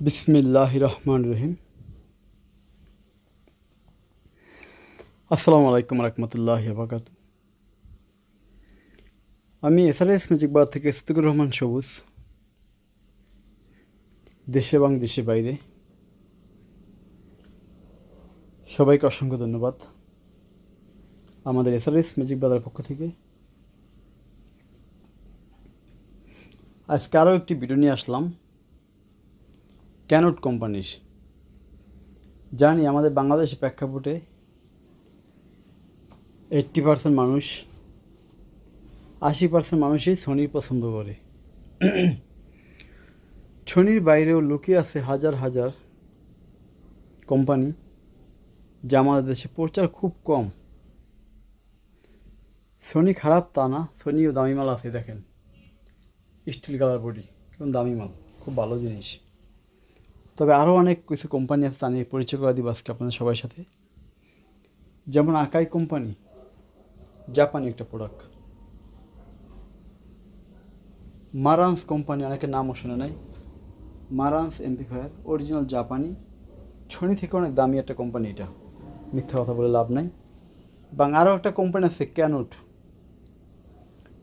বিসমিল্লাহির রহমানির রহিম। আসসালামু আলাইকুম রহমতুল্লাহি ওয়া বারাকাতুহু। আমি এসআরএস ম্যাজিক বার থেকে সিদ্দিকুর রহমান সবুজ, দেশে এবং দেশের বাইরে সবাইকে অসংখ্য ধন্যবাদ। আমাদের এসআরএস ম্যাজিক বাজার পক্ষ থেকে আজকে আরও একটি ভিডিও নিয়ে আসলাম ক্যানট কোম্পানির। জানি আমাদের বাংলাদেশের প্রেক্ষাপটে 80% মানুষ 80% মানুষই সোনি পছন্দ করে। সোনির বাইরেও লুকিয়ে আছে হাজার হাজার কোম্পানি যা আমাদের দেশে প্রচার খুব কম। সোনি খারাপ তা না, সোনিও দামি মাল আছে। দেখেন, স্টিল কালার বডি, এবং দামি মাল, খুব ভালো জিনিস। তবে আরও অনেক কিছু কোম্পানি আছে, তা নিয়ে পরিচয় করে দিব আজকে আপনাদের সবার সাথে। যেমন আকাই কোম্পানি, জাপানি একটা প্রোডাক্ট। মারান্স কোম্পানি, অনেকের নামও শুনে নাই। মারান্স এমপ্লিফায়ার, অরিজিনাল জাপানি, সোনি থেকে অনেক দামি একটা কোম্পানি। এটা মিথ্যা কথা বলে লাভ নাই। এবং আরও একটা কোম্পানি আছে ক্যানট।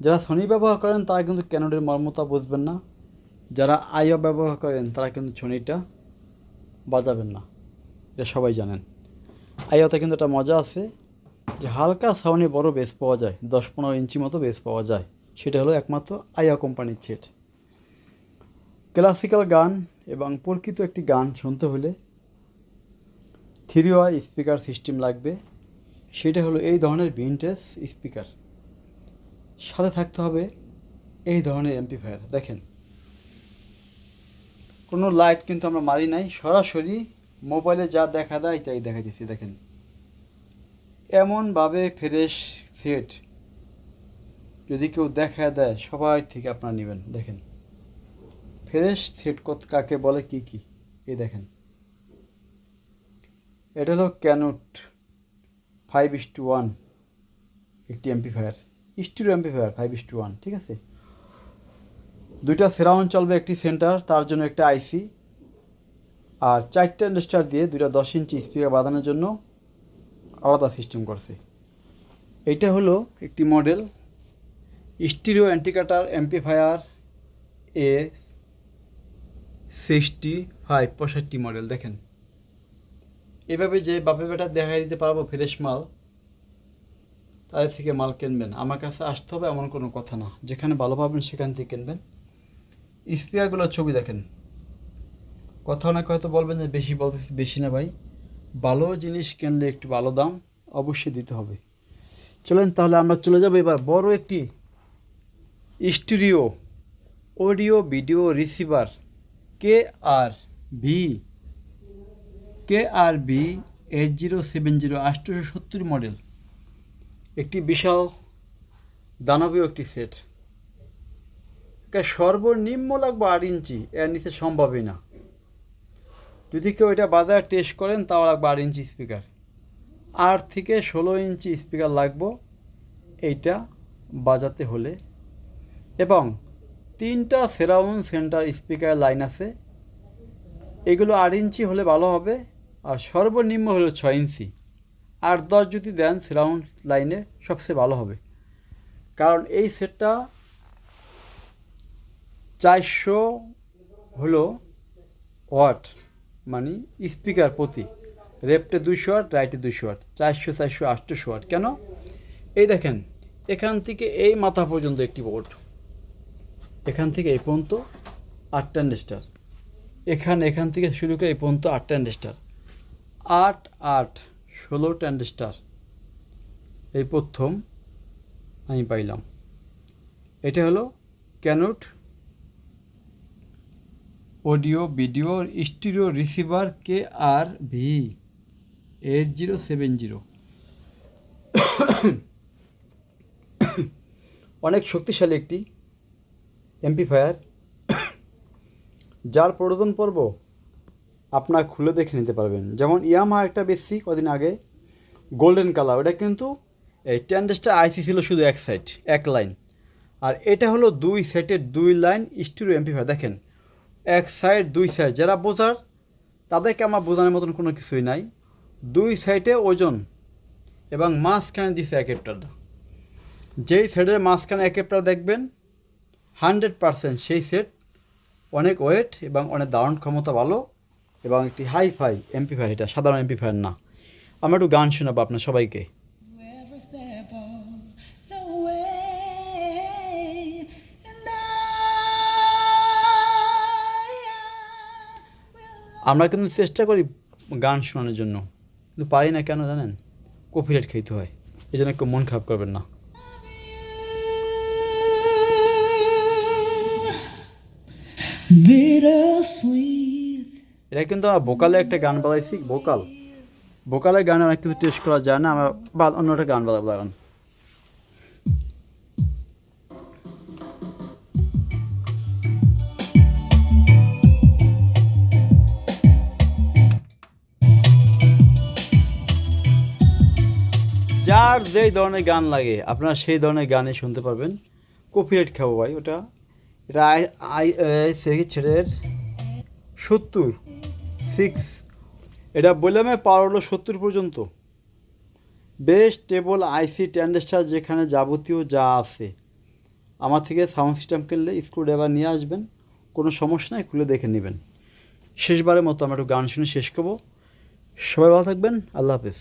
যারা সোনি ব্যবহার করেন তারা কিন্তু ক্যানটের মর্মতা বুঝবেন না, যারা আইও ব্যবহার করেন তারা কিন্তু সোনিটা বাজাবেন না, এটা সবাই জানেন। আইওতে কিন্তু একটা মজা আছে যে হালকা সাউন্ডে বড় বেস পাওয়া যায়, 10-15 ইঞ্চি মতো বেস পাওয়া যায়। সেটা হলো একমাত্র আইও কোম্পানির সেট। ক্লাসিক্যাল গান এবং প্রকৃত একটি গান শুনতে হলে 3 ওয়ে স্পিকার সিস্টেম লাগবে। সেটা হলো এই ধরনের ভিনটেজ স্পিকার, সাথে থাকতে হবে এই ধরনের অ্যাম্প্লিফায়ার। দেখেন, কোনো লাইট কিন্তু আমরা মারি নাই, সরাসরি মোবাইলে যা দেখা দেয় তাই দেখা দিচ্ছি। দেখেন, এমনভাবে ফ্রেশ সেট যদি কেউ দেখা দেয় সবাই থেকে আপনারা নেবেন। দেখেন ফ্রেশ সেট কাকে বলে, কি কি, এই দেখেন। এটা হলো ক্যানট 5:1 একটি অ্যাম্প্লিফায়ার, স্টিরিও অ্যাম্প্লিফায়ার 5:1। ঠিক আছে, দুইটা সারাউন্ড চলবে, একটি সেন্টার, তার জন্য একটা আইসি, আর 4টা ট্রানজিস্টর দিয়ে দুইটা 10 ইঞ্চি স্পিকার বাঁধানোর জন্য আলাদা সিস্টেম করছে। এইটা হলো একটি মডেল স্টিরিও অ্যান্টিকাটার অ্যাম্প্লিফায়ার A65 মডেল। দেখেন, এভাবে যে বাপে বেটা দেখাই দিতে পারবো ফ্রেশ মাল, তাদের থেকে মাল কিনবেন। আমার কাছে আসতে হবে এমন কোনো কথা না, যেখানে ভালো পাবেন সেখান থেকে কিনবেন। স্পিকারগুলোর ছবি দেখেন। কথা অনেকে হয়তো বলবেন যে বেশি বলতেছি, বেশি না ভাই, ভালো জিনিস কিনলে একটু ভালো দাম অবশ্যই দিতে হবে। চলেন তাহলে আমরা চলে যাবো এবার বড় একটি stereo audio video receiver KRV 8070 870 model. একটি বিশাল দানবীয় একটি সেট। সর্বনিম্ন লাগবে 8 ইঞ্চি, এর নিচে সম্ভবই না। যদি কেউ এটা বাজারে টেস্ট করেন তাও লাগবে 8 ইঞ্চি স্পিকার। 8 থেকে 16 ইঞ্চি স্পিকার লাগবে এইটা বাজাতে হলে। এবং 3টা সারাউন্ড সেন্টার স্পিকার লাইন আছে, এগুলো 8 ইঞ্চি হলে ভালো হবে, আর সর্বনিম্ন হলো 6 ইঞ্চি। 8-10 যদি দেন সারাউন্ড লাইনে সবচেয়ে ভালো হবে, কারণ এই সেটটা 400 হলো ওয়াট, মানে স্পিকার প্রতি, লেফটে 200 ওয়াট, রাইটে 200 ওয়াট, 400 400 800 ওয়াট। কেন? এই দেখেন, এখান থেকে এই মাথা পর্যন্ত একটি বোর্ড, এখান থেকে এই পর্যন্ত 8 ট্রানজিস্টর, এখান থেকে শুরু করে এই পর্যন্ত 8 ট্রানজিস্টর, 8 8 16 ট্রানজিস্টর। এই প্রথম আমি পাইলাম। এটা হলো ক্যানট audio video stereo receiver KRV 8070। অনেক শক্তিশালী একটি অ্যাম্প্লিফায়ার, যার প্রয়োজন পড়ব আপনার খুলে দেখে নিতে পারবেন। যেমন ইয়ামাহা একটা বেশি কদিন আগে গোল্ডেন কালার, ওটা কিন্তু এই ট্রানজিস্টর আইসি ছিল শুধু এক সাইড, এক লাইন, আর এটা হলো 2 সেটের 2 লাইন স্টিরিও অ্যাম্প্লিফায়ার। দেখেন এক সাইড দুই সাইড, যারা বোঝার তাদেরকে আমার বোঝানোর মতন কোনো কিছুই নাই। দুই সাইডে ওজন এবং মাঝখানে দিছে এক একটাটা। যেই সেটের মাঝখানে এক একটা দেখবেন 100% সেই সেট অনেক ওয়েট এবং অনেক ধারণ ক্ষমতা ভালো এবং একটি হাই-ফাই এমপ্লিফায়ার, এটা সাধারণ এমপ্লিফায়ার না। আমরা একটু গান শোনাবো আপনার সবাইকে। Every step of the way, and আমরা কিন্তু চেষ্টা করি গান শোনানোর জন্য, কিন্তু পারি না। কেন জানেন? কপিরাইট খাইতে হয়। এই জন্য একটু মন খারাপ করবেন না। bittersweet. এটা কিন্তু আমরা ভোকালে একটা গান বাজাইছি, ভোকালের গানে অনেক কিছু টেস্ট করা যায় না, আমরা অন্য একটা গান বাজাবো দাঁড়ান। যার যেই ধরনের গান লাগে আপনারা সেই ধরনের গানই শুনতে পারবেন। কপিরাইট খাবো ভাই ওটা। এটা ছেড়ের 76, এটা বললামে পাওয়ার হলো 70 পর্যন্ত। বেস টেবল আইসি ট্রানজিস্টার যেখানে যাবতীয় যা আছে, আমার থেকে সাউন্ড সিস্টেম কিনলে স্ক্রুড্রাইভার নিয়ে আসবেন, কোনো সমস্যা নাই, খুলে দেখে নেবেন। শেষবারের মতো আমরা একটু গান শুনে শেষ করবো। সবাই ভালো থাকবেন, আল্লাহ হাফেজ।